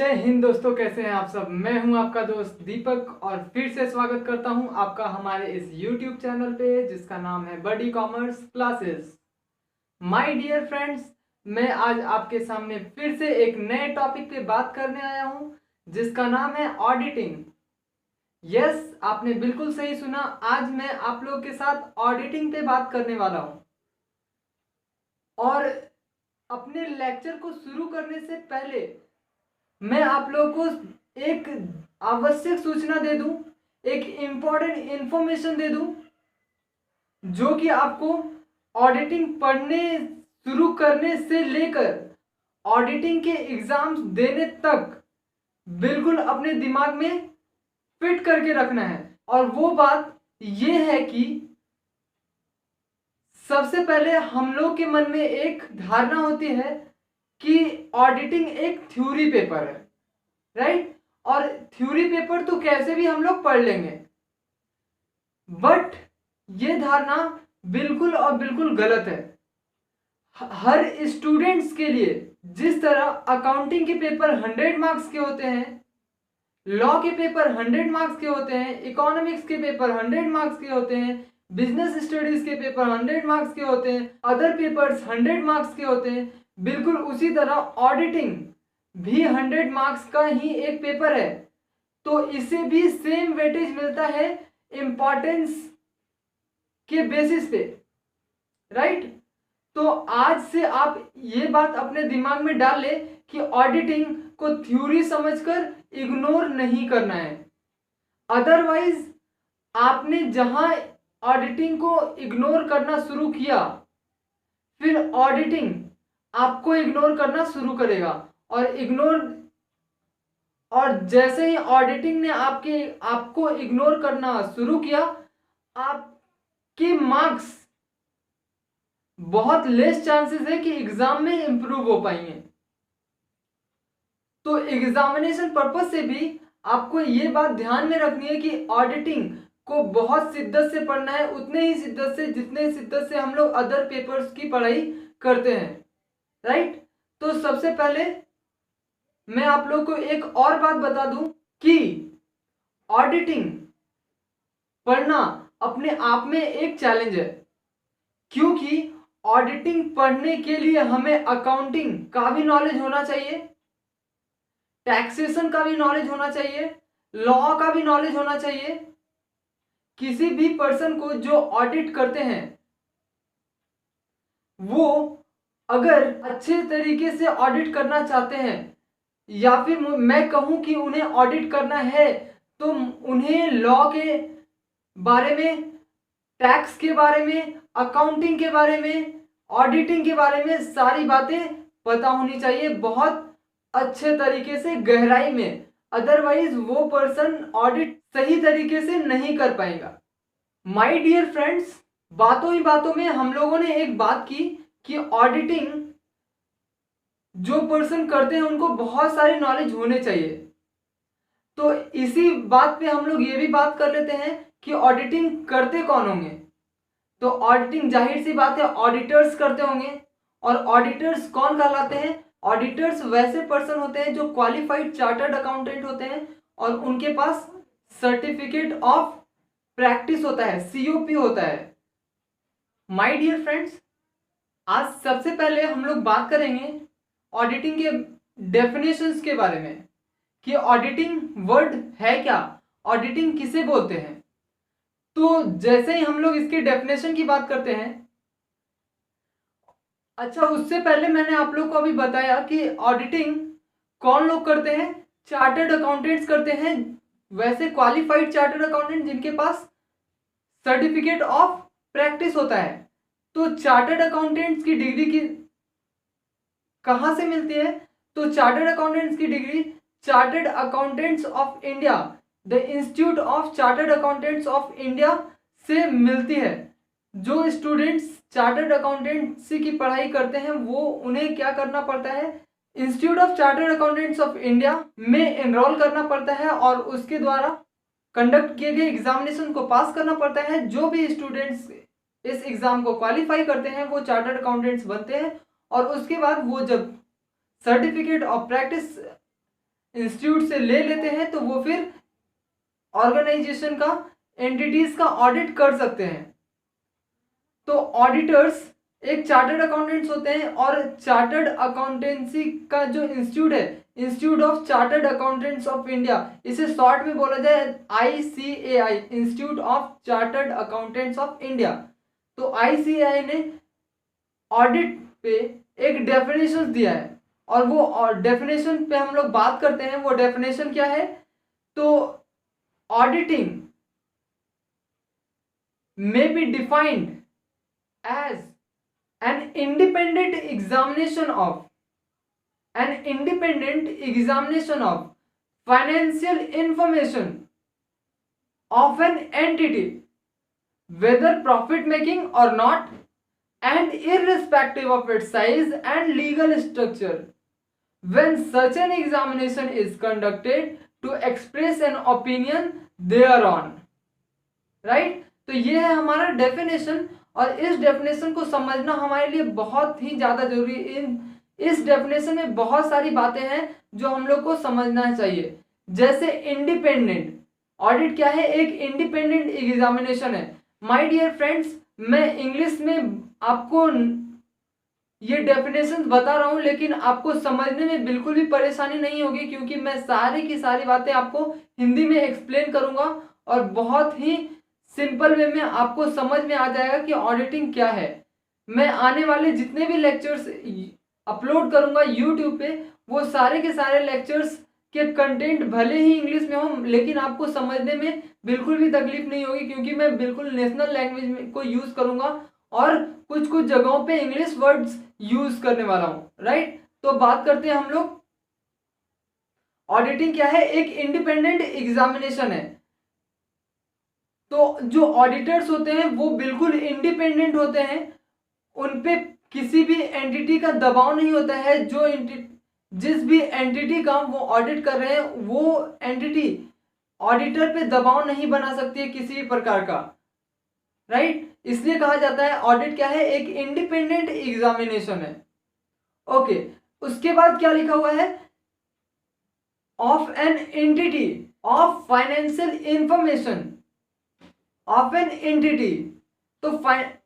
जय हिंद दोस्तों, कैसे हैं आप सब। मैं हूं आपका दोस्त दीपक और फिर से स्वागत करता हूं आपका हमारे इस YouTube चैनल पे जिसका नाम है buddy commerce classes. My dear friends, मैं आज आपके सामने फिर से एक नए टॉपिक पे बात करने आया हूं जिसका नाम है ऑडिटिंग। यस, आपने बिल्कुल सही सुना। आज मैं आप लोग के साथ ऑडिटिंग पे बात करने वाला हूं। और अपने लेक्चर को शुरू करने से पहले मैं आप लोगों को एक आवश्यक सूचना दे दूं, एक इम्पॉर्टेंट इंफॉर्मेशन दे दूं जो कि आपको ऑडिटिंग पढ़ने शुरू करने से लेकर ऑडिटिंग के एग्जाम्स देने तक बिल्कुल अपने दिमाग में फिट करके रखना है। और वो बात ये है कि सबसे पहले हम लोग के मन में एक धारणा होती है कि ऑडिटिंग एक थ्योरी पेपर है, राइट। और थ्योरी पेपर तो कैसे भी हम लोग पढ़ लेंगे, बट ये धारणा बिल्कुल और बिल्कुल गलत है। हर स्टूडेंट्स के लिए जिस तरह अकाउंटिंग के पेपर 100 मार्क्स के होते हैं, लॉ के पेपर 100 मार्क्स के होते हैं, इकोनॉमिक्स के पेपर 100 मार्क्स के होते हैं, बिजनेस स्टडीज के पेपर 100 मार्क्स के होते हैं, अदर पेपर्स 100 मार्क्स के होते हैं, बिल्कुल उसी तरह ऑडिटिंग भी 100 मार्क्स का ही एक पेपर है। तो इसे भी सेम वेटेज मिलता है इंपॉर्टेंस के बेसिस पे, राइट। तो आज से आप ये बात अपने दिमाग में डाल ले कि ऑडिटिंग को थ्योरी समझकर इग्नोर नहीं करना है। अदरवाइज आपने जहां ऑडिटिंग को इग्नोर करना शुरू किया, फिर ऑडिटिंग आपको इग्नोर करना शुरू करेगा। और जैसे ही ऑडिटिंग ने आपको इग्नोर करना शुरू किया, आपके मार्क्स बहुत लेस चांसेस है कि एग्जाम में इंप्रूव हो पाएंगे। तो एग्जामिनेशन पर्पस से भी आपको ये बात ध्यान में रखनी है कि ऑडिटिंग को बहुत शिद्दत से पढ़ना है, उतने ही शिद्दत से जितने शिद्दत से हम लोग अदर पेपर्स की पढ़ाई करते हैं, राइट। तो सबसे पहले मैं आप लोग को एक और बात बता दूं कि ऑडिटिंग पढ़ना अपने आप में एक चैलेंज है, क्योंकि ऑडिटिंग पढ़ने के लिए हमें अकाउंटिंग का भी नॉलेज होना चाहिए, टैक्सेशन का भी नॉलेज होना चाहिए, लॉ का भी नॉलेज होना चाहिए। किसी भी पर्सन को जो ऑडिट करते हैं वो अगर अच्छे तरीके से ऑडिट करना चाहते हैं, या फिर मैं कहूं कि उन्हें ऑडिट करना है, तो उन्हें लॉ के बारे में, टैक्स के बारे में, अकाउंटिंग के बारे में, ऑडिटिंग के बारे में सारी बातें पता होनी चाहिए, बहुत अच्छे तरीके से, गहराई में। अदरवाइज वो पर्सन ऑडिट सही तरीके से नहीं कर पाएगा। माय डियर फ्रेंड्स, बातों ही बातों में हम लोगों ने एक बात की कि ऑडिटिंग जो पर्सन करते हैं उनको बहुत सारी नॉलेज होने चाहिए। तो इसी बात पे हम लोग ये भी बात कर लेते हैं कि ऑडिटिंग करते कौन होंगे। तो ऑडिटिंग जाहिर सी बात है ऑडिटर्स करते होंगे। और ऑडिटर्स कौन कहलाते हैं? ऑडिटर्स वैसे पर्सन होते हैं जो क्वालिफाइड चार्टर्ड अकाउंटेंट होते हैं और उनके पास सर्टिफिकेट ऑफ प्रैक्टिस होता है, COP होता है। माय डियर फ्रेंड्स, आज सबसे पहले हम लोग बात करेंगे ऑडिटिंग के डेफिनेशंस के बारे में कि ऑडिटिंग वर्ड है क्या, ऑडिटिंग किसे बोलते हैं। तो जैसे ही हम लोग इसके डेफिनेशन की बात करते हैं, अच्छा उससे पहले मैंने आप लोग को अभी बताया कि ऑडिटिंग कौन लोग करते हैं, चार्टर्ड अकाउंटेंट्स करते हैं, वैसे क्वालिफाइड चार्टर्ड अकाउंटेंट जिनके पास सर्टिफिकेट ऑफ प्रैक्टिस होता है। तो चार्टर्ड अकाउंटेंट्स की डिग्री की कहां से मिलती है? तो चार्टर्ड अकाउंटेंट्स की degree chartered accountants of India, the institute of chartered accountants of India से मिलती है। जो स्टूडेंट्स चार्टर्ड अकाउंटेंसी की पढ़ाई करते हैं वो उन्हें क्या करना पड़ता है, institute of chartered accountants of India में एनरोल करना पड़ता है और उसके द्वारा कंडक्ट किए गए एग्जामिनेशन को पास करना पड़ता है। जो भी स्टूडेंट्स इस एग्जाम को क्वालिफाई करते हैं वो चार्टर्ड अकाउंटेंट्स बनते हैं। और उसके बाद वो जब सर्टिफिकेट ऑफ प्रैक्टिस इंस्टीट्यूट से ले लेते हैं तो वो फिर ऑर्गेनाइजेशन का, एंटिटीज का ऑडिट कर सकते हैं। तो ऑडिटर्स एक चार्टर्ड अकाउंटेंट्स होते हैं, और चार्टर्ड अकाउंटेंसी का जो इंस्टीट्यूट है, institute of chartered accountants of India, इसे शॉर्ट में बोला जाए ICAI, institute of chartered accountants of India. तो ICAI ने ऑडिट पे एक डेफिनेशन दिया है, और वो डेफिनेशन पे हम लोग बात करते हैं। वो डेफिनेशन क्या है? तो auditing may be defined as an independent examination of financial information of an entity, whether profit making or not, and irrespective of its size and legal structure, when such an examination is conducted to express an opinion thereon, right? तो ये है हमारा definition, और इस definition को समझना हमारे लिए बहुत ही ज़्यादा जरूरी है। इस डेफिनेशन में बहुत सारी बातें हैं जो हम लोग को समझना चाहिए। जैसे इंडिपेंडेंट ऑडिट क्या है? एक इंडिपेंडेंट एग्जामिनेशन है। माय डियर फ्रेंड्स, मैं इंग्लिश में आपको ये डेफिनेशन बता रहा हूँ, लेकिन आपको समझने में बिल्कुल भी परेशानी नहीं होगी, क्योंकि मैं सारी की सारी बातें आपको हिंदी में एक्सप्लेन करूँगा, और बहुत ही सिंपल वे में आपको समझ में आ जाएगा कि ऑडिटिंग क्या है। मैं आने वाले जितने भी लेक्चर्स अपलोड करूंगा यूट्यूब पे, वो सारे के सारे लेक्चर्स के कंटेंट भले ही इंग्लिश में हो, लेकिन आपको समझने में बिल्कुल भी तकलीफ नहीं होगी, क्योंकि मैं बिल्कुल नेशनल लैंग्वेज को यूज़ करूंगा, और कुछ कुछ जगहों पे इंग्लिश वर्ड्स यूज़ करने वाला हूँ, राइट? तो बात करते हैं हम लोग, ऑडिटिंग क्या है? एक इंडिपेंडेंट एग्जामिनेशन है। तो जो ऑडिटर्स होते हैं वो बिल्कुल इंडिपेंडेंट होते हैं, उन पे किसी भी एंटिटी का दबाव नहीं होता है। जिस भी एंटिटी का वो ऑडिट कर रहे हैं, वो एंटिटी ऑडिटर पे दबाव नहीं बना सकती है किसी भी प्रकार का, राइट? इसलिए कहा जाता है ऑडिट क्या है? एक इंडिपेंडेंट एग्जामिनेशन है। ओके, उसके बाद क्या लिखा हुआ है? Of an entity of financial information of an entity. तो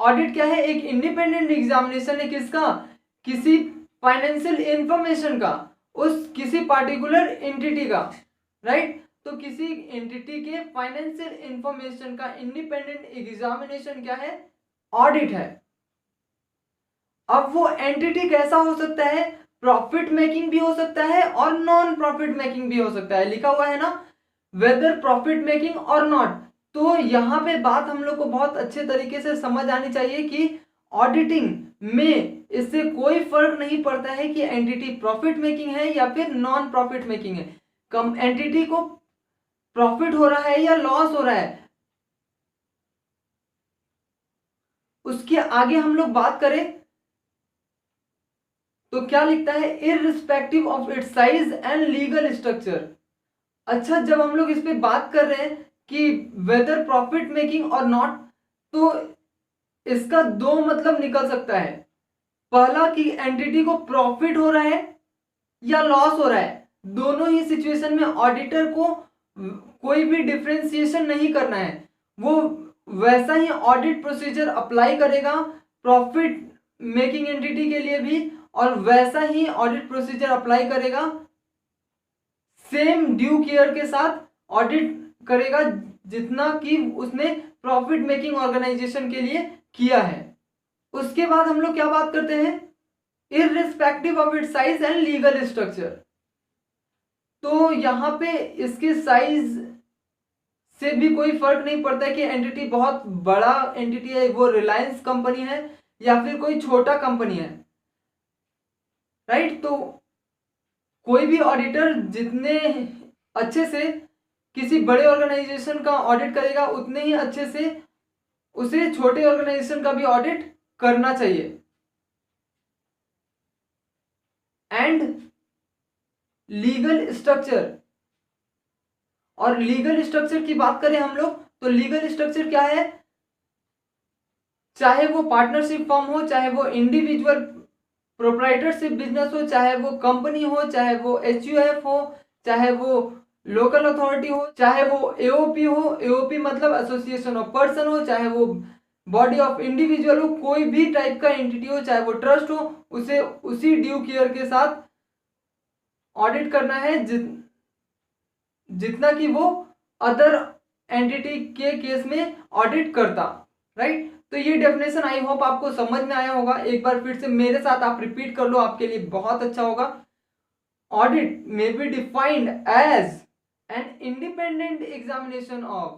ऑडिट क्या है? एक इंडिपेंडेंट एग्जामिनेशन है किसका? किसी फाइनेंशियल इंफॉर्मेशन का, उस किसी पार्टिकुलर एंटिटी का, राइट? तो किसी एंटिटी के फाइनेंशियल इंफॉर्मेशन का इंडिपेंडेंट एग्जामिनेशन क्या है? ऑडिट है। अब वो एंटिटी कैसा हो सकता है? प्रॉफिट मेकिंग भी हो सकता है और नॉन प्रॉफिट मेकिंग भी हो सकता है। लिखा हुआ है ना, वेदर प्रॉफिट मेकिंग और नॉट। तो यहाँ पे बात हम लोग को बहुत अच्छे तरीके से समझ आनी चाहिए कि ऑडिटिंग में इससे कोई फर्क नहीं पड़ता है कि एंटिटी प्रॉफिट मेकिंग है या फिर नॉन प्रॉफिट मेकिंग है। कम एंटिटी को प्रॉफिट हो रहा है या लॉस हो रहा है, उसके आगे हम लोग बात करें तो क्या लिखता है? Irrespective of its size and legal structure. अच्छा, जब हम लोग इस पे बात कर रहे हैं कि वेदर प्रॉफिट मेकिंग और नॉट, तो इसका दो मतलब निकल सकता है। पहला कि एंटिटी को प्रॉफिट हो रहा है या लॉस हो रहा है। दोनों ही सिचुएशन में ऑडिटर को कोई भी डिफरेंशिएशन नहीं करना है। वो वैसा ही ऑडिट प्रोसीजर अप्लाई करेगा प्रॉफिट मेकिंग एंटिटी के लिए भी, और वैसा ही ऑडिट प्रोसीजर अप्लाई करेगा, सेम ड्यू केयर के साथ ऑडिट करेगा जितना कि उसने प्रॉफिट मेकिंग ऑर्गेनाइजेशन के लिए किया है। उसके बाद हम लोग क्या बात करते हैं? Irrespective of its size and legal structure. तो यहाँ पे इसके साइज से भी कोई फर्क नहीं पड़ता है कि एंटिटी बहुत बड़ा एंटिटी है, वो रिलायंस कंपनी है या फिर कोई छोटा कंपनी है, राइट? तो कोई भी ऑडिटर जितने अच्छे से किसी बड़े ऑर्गेनाइजेशन का ऑडिट करेगा, उतने ही अच्छे से उसे छोटे ऑर्गेनाइजेशन का भी ऑडिट करना चाहिए। एंड लीगल स्ट्रक्चर, और लीगल स्ट्रक्चर की बात करें हम लोग तो लीगल स्ट्रक्चर क्या है? चाहे वो पार्टनरशिप फॉर्म हो, चाहे वो इंडिविजुअल प्रोप्राइटरशिप बिजनेस हो, चाहे वो कंपनी हो, चाहे वो HUF हो, चाहे वो लोकल अथॉरिटी हो, चाहे वो एओपी हो, एओपी मतलब एसोसिएशन ऑफ पर्सन हो, चाहे वो बॉडी ऑफ इंडिविजुअल हो, कोई भी टाइप का एंटिटी हो, चाहे वो ट्रस्ट हो, उसे उसी ड्यू केयर के साथ ऑडिट करना है जितना कि वो अदर एंटिटी के केस में ऑडिट करता। राइट, तो ये डेफिनेशन आई होप आपको समझ में आया होगा। एक बार फिर से मेरे साथ आप रिपीट कर लो, आपके लिए बहुत अच्छा होगा। Audit may be defined as an independent examination of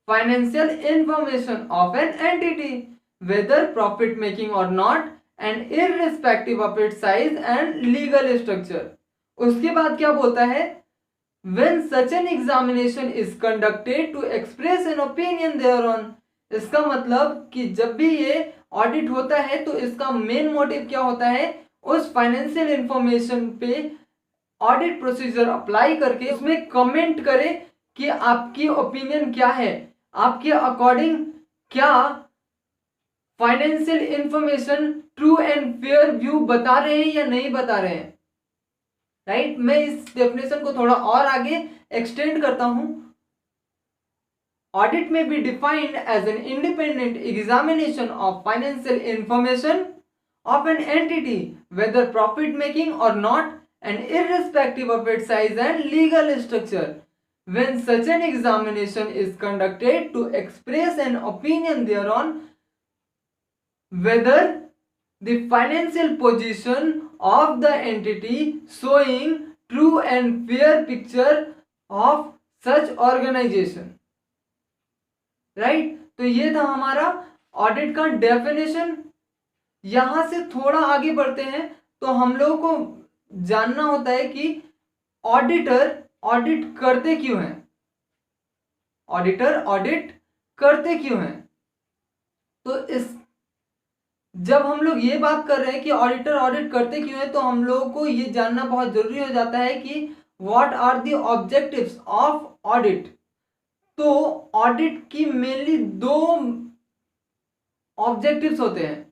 financial information of an entity, whether profit making or not, and irrespective of its size and legal structure. उसके बाद क्या बोलता है, when such an examination is conducted to express an opinion thereon. इसका मतलब कि जब भी ये ऑडिट होता है तो इसका मेन मोटिव क्या होता है, उस फाइनेंशियल इंफॉर्मेशन पे ऑडिट प्रोसीजर अप्लाई करके उसमें कमेंट करे कि आपकी ओपिनियन क्या है, आपके अकॉर्डिंग क्या financial information true and fair view बता रहे हैं या नहीं बता रहे हैं। राइट, मैं इस डेफिनेशन को थोड़ा और आगे एक्सटेंड करता हूं। ऑडिट में be defined as an independent examination of financial information of an entity, whether profit making or not, and irrespective of its size and legal structure. When such an examination is conducted to express an opinion thereon, whether the financial position of the entity showing true and fair picture of such organization. Right, तो ये था हमारा audit का definition. यहां से थोड़ा आगे बढ़ते हैं तो हम लोगों को जानना होता है कि ऑडिटर ऑडिट करते क्यों हैं, ऑडिटर ऑडिट करते क्यों हैं। तो इस जब हम लोग ये बात कर रहे हैं कि ऑडिटर ऑडिट करते क्यों हैं, तो हम लोगों को ये जानना बहुत जरूरी हो जाता है कि what are the objectives of audit. तो ऑडिट की मेनली दो ऑब्जेक्टिव्स होते हैं।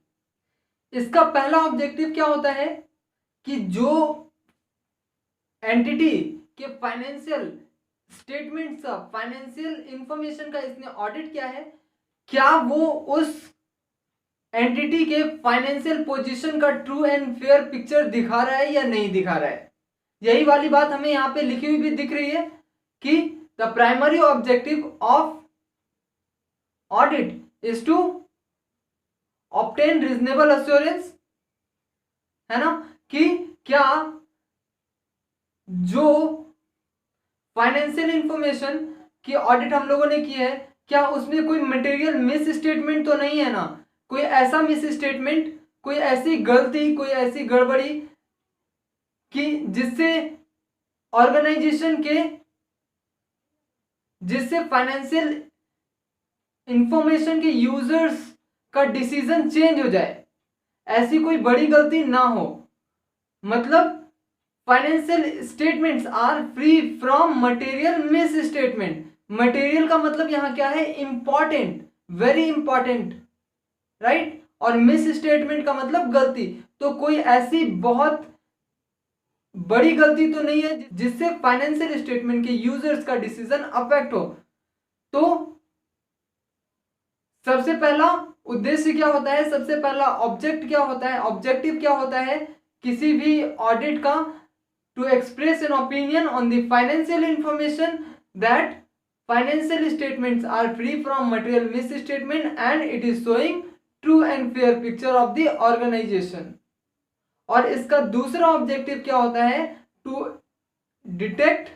इसका पहला ऑब्जेक्टिव क्या होता है कि जो एंटिटी के फाइनेंशियल स्टेटमेंट्स का, फाइनेंशियल इंफॉर्मेशन का इसने ऑडिट किया है, क्या वो उस एंटिटी के फाइनेंशियल पोजीशन का ट्रू एंड फेयर पिक्चर दिखा रहा है या नहीं दिखा रहा है। यही वाली बात हमें यहाँ पे लिखी हुई भी दिख रही है कि the primary objective of audit is to obtain reasonable assurance, है ना, कि क्या जो फाइनेंशियल इंफॉर्मेशन की ऑडिट हम लोगों ने की है, क्या उसमें कोई मटेरियल मिस स्टेटमेंट तो नहीं है ना, कोई ऐसा मिस स्टेटमेंट, कोई ऐसी गलती, कोई ऐसी गड़बड़ी कि जिससे फाइनेंशियल इंफॉर्मेशन के यूजर्स का डिसीजन चेंज हो जाए, ऐसी कोई बड़ी गलती ना हो। मतलब financial statements are free from material misstatement. Material का मतलब यहां क्या है, इंपॉर्टेंट, वेरी इंपॉर्टेंट, राइट, और मिस स्टेटमेंट का मतलब गलती। तो कोई ऐसी बहुत बड़ी गलती तो नहीं है जिससे फाइनेंशियल स्टेटमेंट के यूजर्स का डिसीजन अफेक्ट हो। तो सबसे पहला उद्देश्य क्या होता है, सबसे पहला ऑब्जेक्ट क्या होता है, ऑब्जेक्टिव क्या होता है किसी भी ऑडिट का, to express an opinion on the financial information that financial statements are free from material misstatement and it is showing true and fair picture of the organisation. और इसका दूसरा ऑब्जेक्टिव क्या होता है, to detect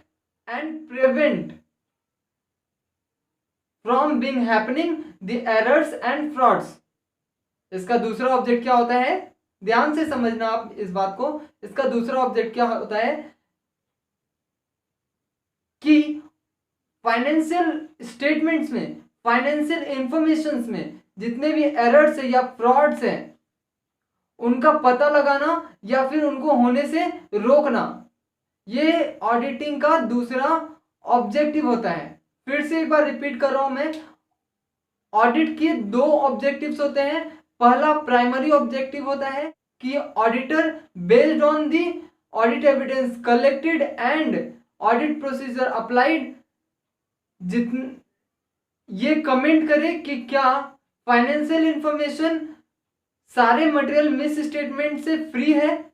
and prevent from being happening the errors and frauds. इसका दूसरा object क्या होता है, ध्यान से समझना आप इस बात को। इसका दूसरा ऑब्जेक्ट क्या होता है कि फाइनेंशियल स्टेटमेंट्स में, फाइनेंशियल इंफॉर्मेशन में जितने भी एरर्स है या फ्रॉड्स हैं उनका पता लगाना या फिर उनको होने से रोकना, ये ऑडिटिंग का दूसरा ऑब्जेक्टिव होता है। फिर से एक बार रिपीट कर रहा हूं मैं, ऑडिट के दो ऑब्जेक्टिव्स होते हैं। पहला प्राइमरी ऑब्जेक्टिव होता है कि auditor based on the audit evidence collected and audit procedure applied, जितन ये कमेंट करे कि क्या फाइनेंशियल इंफॉर्मेशन सारे मटेरियल मिस स्टेटमेंट से फ्री है,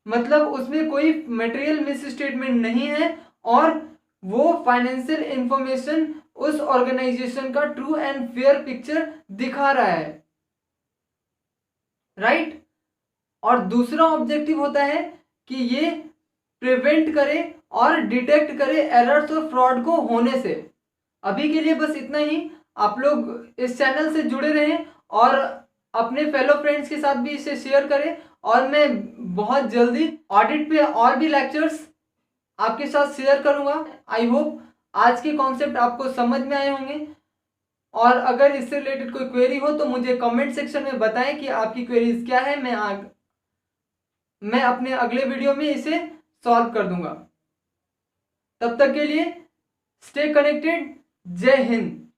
मतलब उसमें कोई मटेरियल मिस स्टेटमेंट नहीं है और वो फाइनेंशियल इंफॉर्मेशन उस ऑर्गेनाइजेशन का ट्रू एंड फेयर पिक्चर दिखा रहा है, राइट। और दूसरा ऑब्जेक्टिव होता है कि ये प्रिवेंट करे और डिटेक्ट करे एरर्स और फ्रॉड को होने से। अभी के लिए बस इतना ही। आप लोग इस चैनल से जुड़े रहें और अपने फेलो फ्रेंड्स के साथ भी इसे शेयर करें, और मैं बहुत जल्दी ऑडिट पे और भी लेक्चर्स आपके साथ शेयर करूंगा। आई होप आज के कॉन्सेप्ट आपको समझ में आए होंगे, और अगर इससे रिलेटेड कोई क्वेरी हो तो मुझे कमेंट सेक्शन में बताएं कि आपकी क्वेरीज क्या है। मैं अपने अगले वीडियो में इसे सॉल्व कर दूंगा। तब तक के लिए स्टे कनेक्टेड। जय हिंद।